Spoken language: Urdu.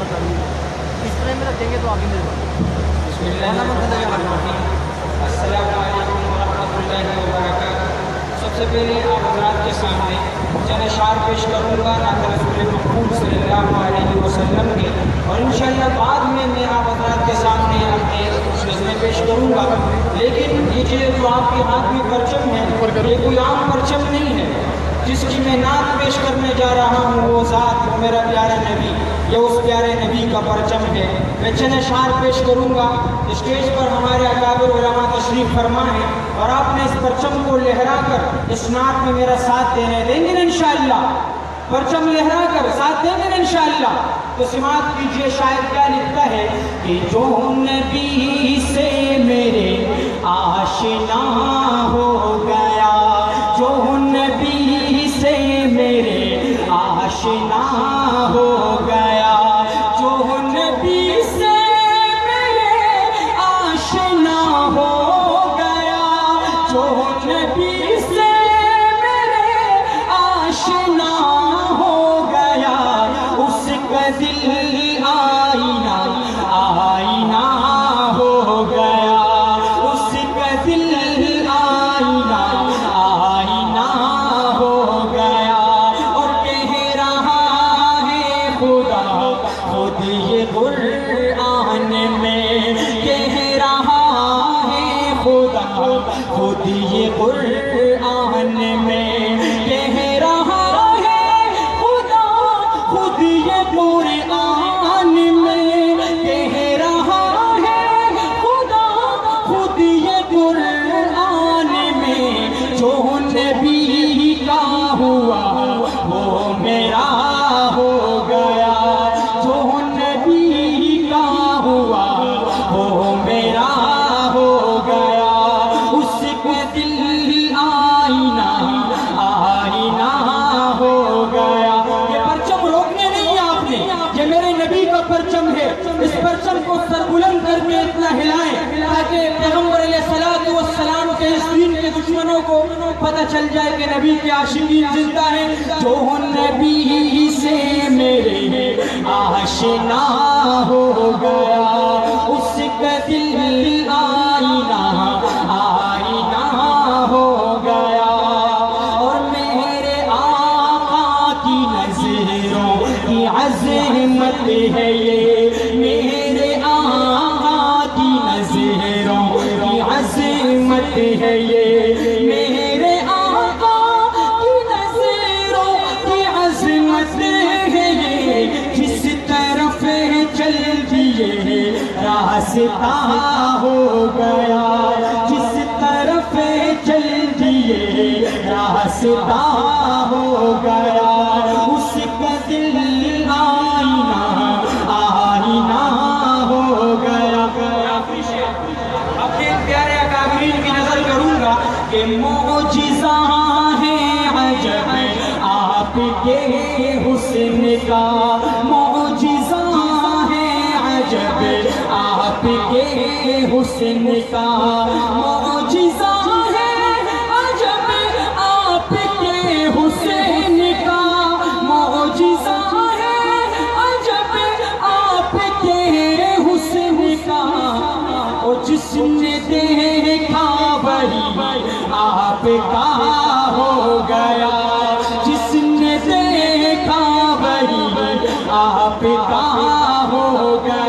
اس طرح میں رکھیں گے تو آگے مل السلام علیکم ورحمۃ اللہ وبرکاتہ۔ سب سے پہلے آپ حضرات کے سامنے چند اشعار پیش کروں گا نعت رسول محمود صلی اللہ علیہ وسلم کے، اور انشاءاللہ بعد میں آپ حضرات کے سامنے اپنے نظمیں پیش کروں گا۔ لیکن یہ جو آپ کے ہاتھ میں پرچم ہے، یہ کوئی عام پرچم نہیں ہے۔ جس کی میں نعت پیش کرنے جا رہا ہوں وہ ذات، وہ میرا پیارا نبی، یہ اس پیارے نبی کا پرچم ہے۔ میں چند اشعار پیش کروں گا، اسٹیج پر ہمارے اکابر علماء تشریف فرما ہے، اور آپ نے اس پرچم کو لہرا کر اس نعت میں میرا ساتھ دیں گے انشاءاللہ۔ پرچم لہرا کر ساتھ دیں گے انشاءاللہ۔ تو سماعت کیجئے شاعر کیا لکھتا ہے کہ جو نبی سے میرے آشنا ہو گیا، جو نبی سے میرے آشنا ہو گیا، جو نبی سے میرے آشنا ہو گیا، جو نبی سے میرے آشنا ہو گیا، اس کا دل آئینہ آئینہ ہو گیا، اس کا دل آئینہ آئینہ ہو گیا، اور کہہ رہا ہے خدا خود یہ قرآن میں، کہہ رہا ہے خدا خود یہ قرآن میں، کہہ رہا ہے خدا خود یہ قرآن میں، کہہ رہا ہے خدا خود یہ قرآن میں، جو نبی کا ہوا وہ میرا ہو گیا، جو نبی کا ہوا وہ میرا ہو گیا، اس کا دل آئینہ آئینہ ہو گیا۔ یہ پرچم روکنے نہیں ہے آپ نے، یہ میرے نبی کا پرچم ہے۔ اس پرچم کو سر بلند کر کے اتنا ہلائیں تاکہ پیغمبر علیہ السلام کے اس دین کے دشمنوں کو پتہ چل جائے کہ نبی کے عاشقین زندہ ہیں۔ جو نبی سے میرے آشنا ہو گیا، اس کا دل آئینہ آئینہ ہو گیا، اور میرے آقا کی نظروں کی عظمت ہے یہ، میرے آقا کی نظروں کی عظمت ہے یہ، میرے آقا کی نظروں کی عظمت ہے یہ، جس طرف چل دیے راستہ ہو گیا، جس طرف چل دیے راستہ ہو گیا، اس کا دل آئینہ آئینہ ہو گیا۔ اپنے پیارے اکابرین کی نظر کروں گا کہ معجزہ ہے عجب آپ کے حسن کا، معجزہ ہے عجب آپ کے حسن کا، معجزہ ہے عجب آپ کے حسن کا، معجزہ ہے عجب آپ کے حسن کا، اور جس نے دیکھا وہی آپ کا ہو گیا، جس نے دیکھا وہی آپ کا ہو گیا۔